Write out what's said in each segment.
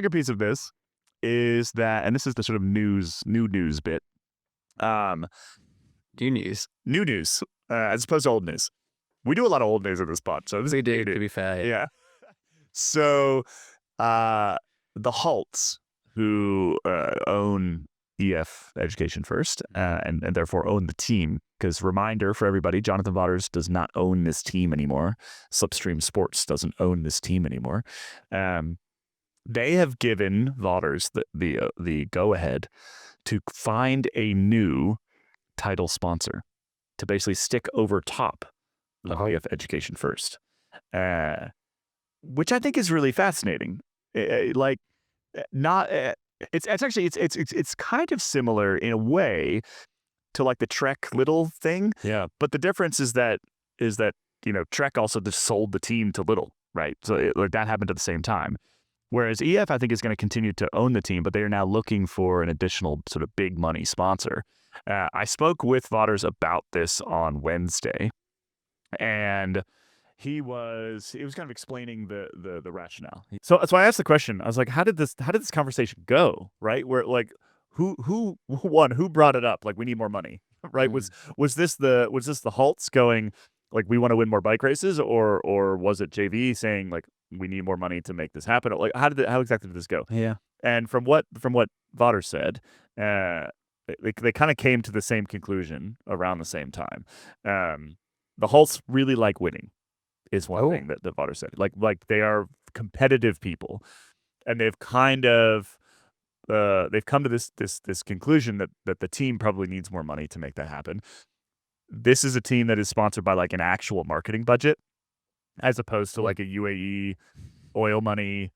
second piece of this is that, and this is the sort of new news bit. Um, New news. New news, as opposed to old news. We do a lot of old news in this pod, so this We is do, new. to be fair. Yeah. So, the Halts, who own EF Education First, and therefore own the team, because reminder for everybody, Jonathan Vaughters does not own this team anymore. Slipstream Sports doesn't own this team anymore. They have given Vaughters the go-ahead to find a new title sponsor to basically stick over top of EF Education First, which I think is really fascinating. It's kind of similar in a way to like the Trek Little thing. Yeah. But the difference is that Trek also just sold the team to Little, right? So that happened at the same time. Whereas EF, I think, is going to continue to own the team, but they are now looking for an additional sort of big money sponsor. I spoke with Vaughters about this on Wednesday, and he was kind of explaining the rationale. So I asked the question. I was like, how did this conversation go? Right? Where like who brought it up? Like, we need more money, right? Was this the Halts going like, we want to win more bike races, or was it JV saying like, we need more money to make this happen? Like, how exactly did this go? Yeah. And from what Vaughters said, they kind of came to the same conclusion around the same time. The Halts really like winning, is one thing that Vaughters said. Like they are competitive people, and they've kind of they've come to this conclusion that the team probably needs more money to make that happen. This is a team that is sponsored by like an actual marketing budget, as opposed to like a UAE oil money.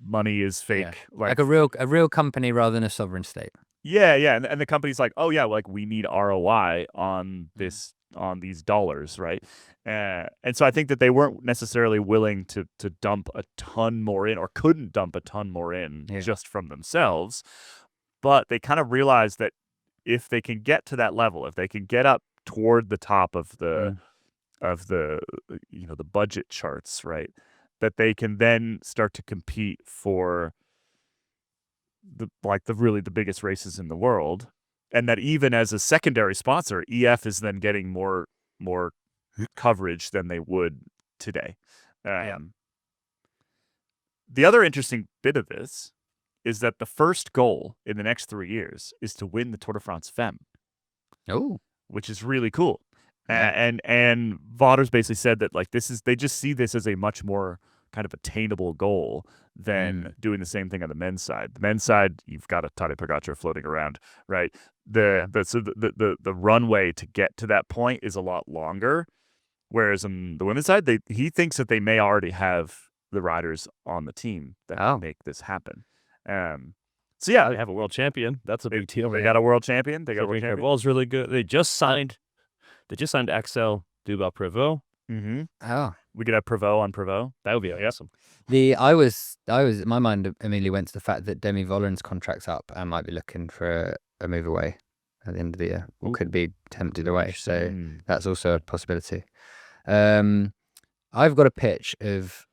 Money is fake, like a real company rather than a sovereign state. Yeah, and the company's like, oh yeah, like we need ROI on this, on these dollars, right? And so I think that they weren't necessarily willing to dump a ton more in, or couldn't dump a ton more in just from themselves, but they kind of realized that if they can get to that level, if they can get up toward the top of the the budget charts, right, that they can then start to compete for the biggest races in the world, and that even as a secondary sponsor, EF is then getting more coverage than they would today. The other interesting bit of this is that the first goal in the next 3 years is to win the Tour de France Femme. Oh, which is really cool. And Vaughters basically said that like they just see this as a much more kind of attainable goal than doing the same thing on the men's side. The men's side, you've got a Tadej Pogačar floating around, right? The runway to get to that point is a lot longer, whereas on the women's side, he thinks that they may already have the riders on the team that can make this happen. So yeah, they have a world champion. That's a big deal. They got a world champion. They got a world champion. Carvalho's really good. They just signed Axel Dubois-Prévost. Mm-hmm. Oh, we could have Prévost on Prévost. That would be awesome. I was my mind immediately went to the fact that Demi Vollen's contract's up and might be looking for a move away at the end of the year, or could be tempted away. So that's also a possibility. I've got a pitch of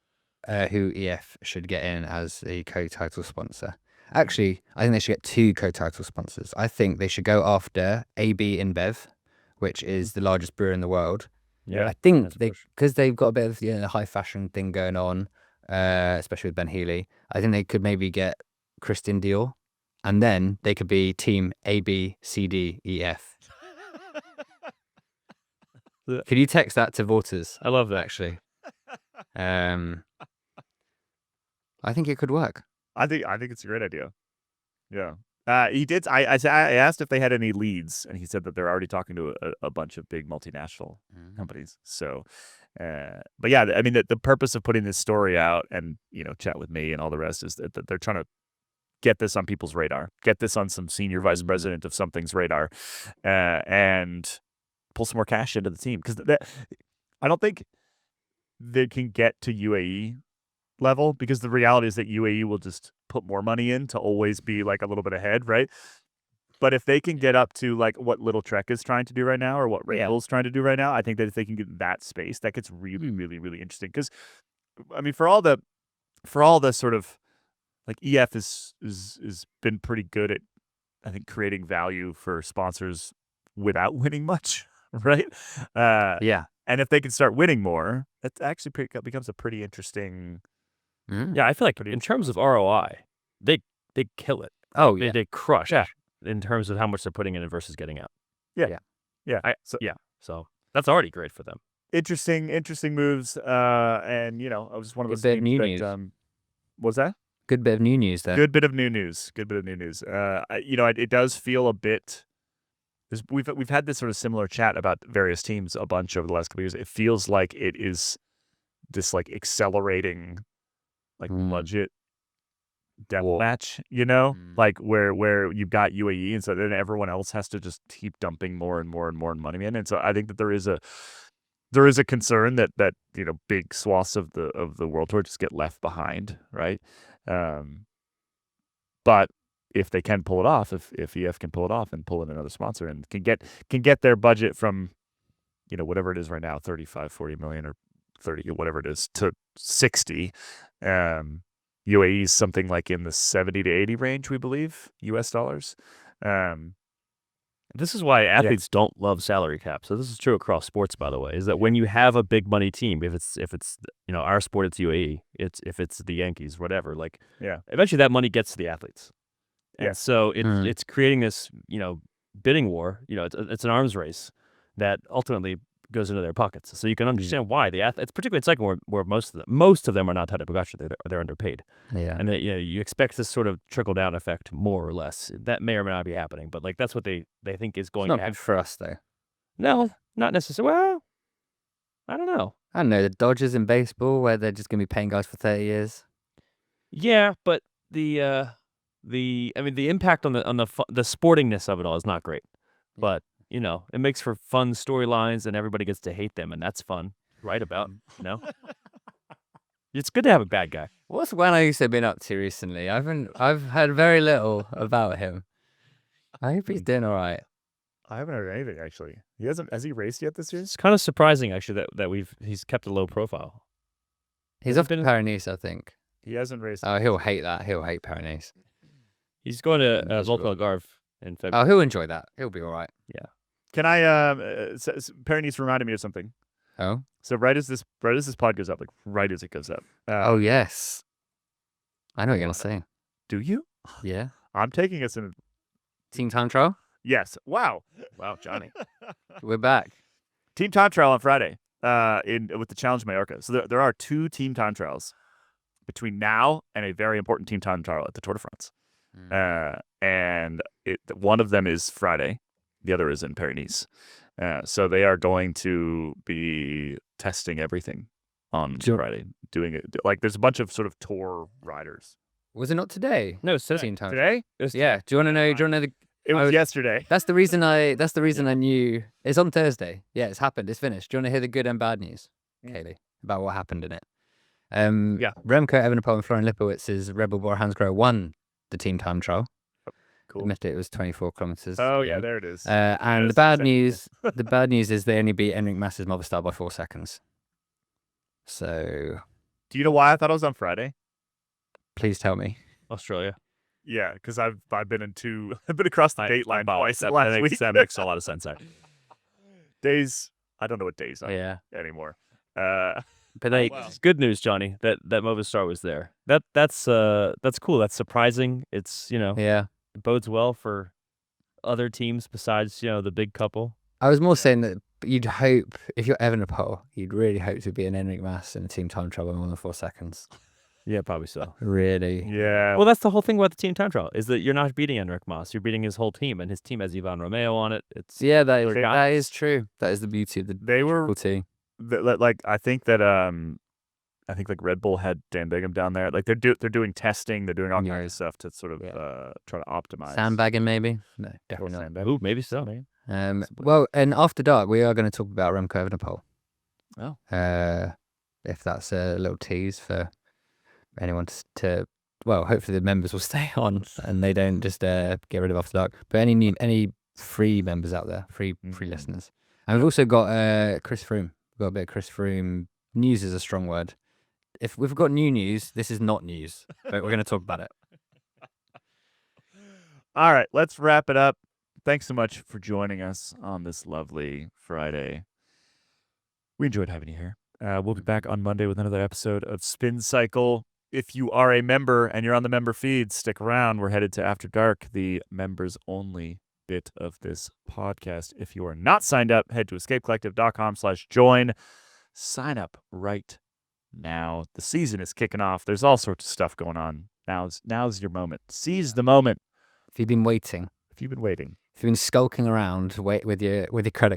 who EF should get in as a co-title sponsor. Actually, I think they should get 2 co-title sponsors. I think they should go after AB InBev, which is the largest brewer in the world. Yeah, I think because they've got a bit of the high fashion thing going on, especially with Ben Healy. I think they could maybe get Christian Dior, and then they could be team ABCDEF. Could you text that to Vaughters? I love that. Actually, I think it could work. I think it's a great idea. Yeah. He did. I asked if they had any leads, and he said that they're already talking to a bunch of big multinational companies. So, but yeah, I mean, the purpose of putting this story out and chat with me and all the rest is that they're trying to get this on people's radar, get this on some senior vice president of something's radar, and pull some more cash into the team, because I don't think they can get to UAE level, because the reality is that UAE will just put more money in to always be like a little bit ahead, right? But if they can get up to like what Little Trek is trying to do right now, or what Red Bull's trying to do right now, I think that if they can get in that space, that gets really, really, really interesting. Because I mean, for all the sort of like EF is been pretty good at, I think, creating value for sponsors without winning much, right? Yeah. And if they can start winning more, it actually becomes a pretty interesting. Yeah, I feel like in terms of ROI, they kill it. Oh, They yeah. they crush Yeah. in terms of how much they're putting in versus getting out. Yeah. So So that's already great for them. interesting moves. And I was just one of Good those bit of teams new that news. was that. Good bit of new news there. Good bit of new news. It does feel a bit. We've had this sort of similar chat about various teams a bunch over the last couple of years. It feels like it is this like accelerating, like budget death match. Like where you've got UAE, and so then everyone else has to just keep dumping more and more and more money in. And so I think that there is a concern that big swaths of the World Tour just get left behind, right? But if they can pull it off, if EF can pull it off and pull in another sponsor and can get their budget from, whatever it is right now, 35, 40 million or 30, whatever it is, to 60, UAE is something like in the 70 to 80 range, we believe, US dollars. This is why athletes don't love salary cap. So this is true across sports, by the way, is that when you have a big money team, if it's our sport, it's UAE, if it's the Yankees, whatever, like eventually that money gets to the athletes. And so it's creating this, bidding war. It's an arms race that ultimately goes into their pockets. So you can understand why the athletes, particularly in cycling, where most of them are not Tadej Pogacar, they're underpaid. Yeah. And you expect this sort of trickle down effect, more or less. That may or may not be happening, but like that's what they think is going It's not to happen. good for us, though. No, not necessarily. Well, I don't know. I don't know, the Dodgers in baseball, where they're just going to be paying guys for 30 years. Yeah, but the impact on the sportingness of it all is not great. But it makes for fun storylines, and everybody gets to hate them, and that's fun. Right about, It's good to have a bad guy. What's Juan been up to recently? I've heard very little about him. I hope he's doing all right. I haven't heard anything actually. Has he raced yet this year? It's kind of surprising actually that he's kept a low profile. He's off to Paris, I think. He hasn't raced. Oh, he'll hate that. He'll hate Paris. He's going to Volta Algarve in February. Oh, he'll enjoy that. He'll be all right. Yeah. Can I? Paris reminded me of something. Oh. So right as this pod goes up, like right as it goes up. Oh yes. I know what you're gonna say. Do you? Yeah. I'm taking us in. Team Time Trial. Yes. Wow, Johnny. We're back. Team Time Trial on Friday. With the Challenge Mallorca. So there are 2 team time trials between now and a very important team time trial at the Tour de France. And one of them is Friday, the other is in Paris-Nice. So they are going to be testing everything on Friday, doing it like there's a bunch of sort of tour riders. Was it not today? No, it's today. Team Time. Today? Yeah. Do you want to know? It was yesterday. That's the reason I knew it's on Thursday. Yeah, it's happened. It's finished. Do you want to hear the good and bad news, Kaylee, about what happened in it? Remco Evenepoel and Florian Lipowitz's Rebel Bora Hansgrohe won the team time trial. Cool. Admit it was 24 kilometers. Oh yeah, there it is. And the bad news is they only beat Enric Mas's Movistar by 4 seconds. So, do you know why I thought it was on Friday? Please tell me. Australia. Yeah, because I've been I've been across the date line twice last week. That makes a lot of sense. Actually. Days, I don't know what days are anymore. But it's good news, Johnny, that Movistar was there. That's cool. That's surprising. It's it bodes well for other teams besides the big couple. I was more saying that you'd hope, if you're Evenepoel, you'd really hope to be an Enric Mas in a team time trial by more than 4 seconds. Yeah, probably so. Really? Yeah. Well, that's the whole thing about the team time trial, is that you're not beating Enric Mas. You're beating his whole team, and his team has Ivan Romeo on it. That is true. That is the beauty of the team. Like I think that like Red Bull had Dan Bigham down there. Like they're doing testing. They're doing all kinds of stuff to sort of try to optimize. Sandbagging maybe? No, definitely not. Ooh, maybe so. Well, and after dark, we are going to talk about Remco Evenepoel. Oh. If that's a little tease for anyone to hopefully the members will stay on and they don't just get rid of After Dark. But any free members out there, free listeners. And we've also got Chris Froome. We've got a bit of Chris Froome. News is a strong word. if we've got new news, this is not news, but we're going to talk about it. All right, let's wrap it up. Thanks so much for joining us on this lovely Friday. We enjoyed having you here. We'll be back on Monday with another episode of Spin Cycle. If you are a member and you're on the member feed, stick around. We're headed to After Dark, the members-only bit of this podcast. If you are not signed up, head to escapecollective.com/join. Sign up right now. The season is kicking off. There's all sorts of stuff going on. Now's your moment. Seize the moment. If you've been waiting, If you've been waiting. if you've been skulking around with your credit